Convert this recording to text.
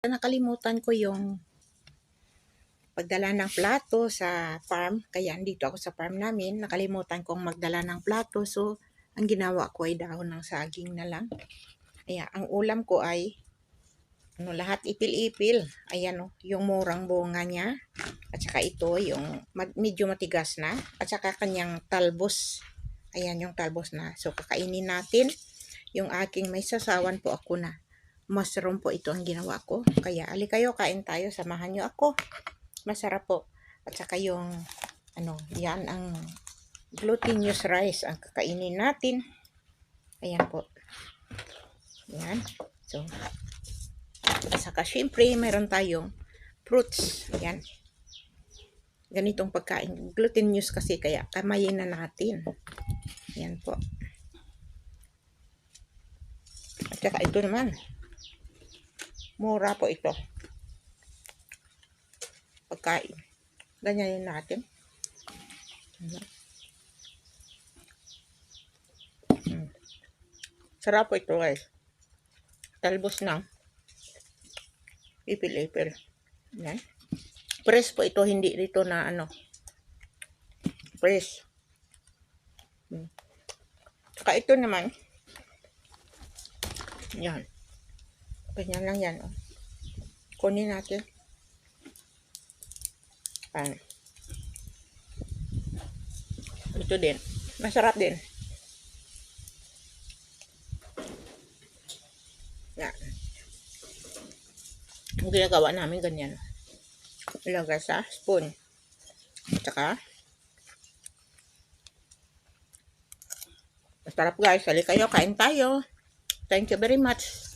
nakalimutan ko yung pagdala ng plato sa farm. Kaya andito ako sa farm namin. Nakalimutan kong magdala ng plato. So, ang ginawa ko ay dahon ng saging na lang. Kaya, ang ulam ko ay lahat ipil-ipil. Ayan yung murang bunga niya. At saka ito, yung medyo matigas na. At saka kanyang talbos. Ayan yung talbos na. So, kakainin natin. Yung aking may sasawan po ako na mushroom po ito ang ginawa ko. Kaya, ali kayo, kain tayo. Samahan nyo ako. Masarap po. At saka yung, yan ang glutinous rice ang kakainin natin. Ayan po. Yan. So, at saka syempre, meron tayong fruits. Ayan. Ganitong pagkain. Glutinous kasi, kaya kamayin na natin. Ayan po. At saka ito naman. Mura po ito. Pagkain. Ganyan natin. Sarap po ito guys. Talbos na. Ipil-ipil. Yan. Press po ito. Hindi dito na press. Saka ito naman. Yan. Ganyan lang yan. Kunin natin. Ito din. Masarap din. Yan. Ang ginagawa namin ganyan. Ilagay sa spoon. At saka masarap guys. Hali kayo. Kain tayo. Thank you very much.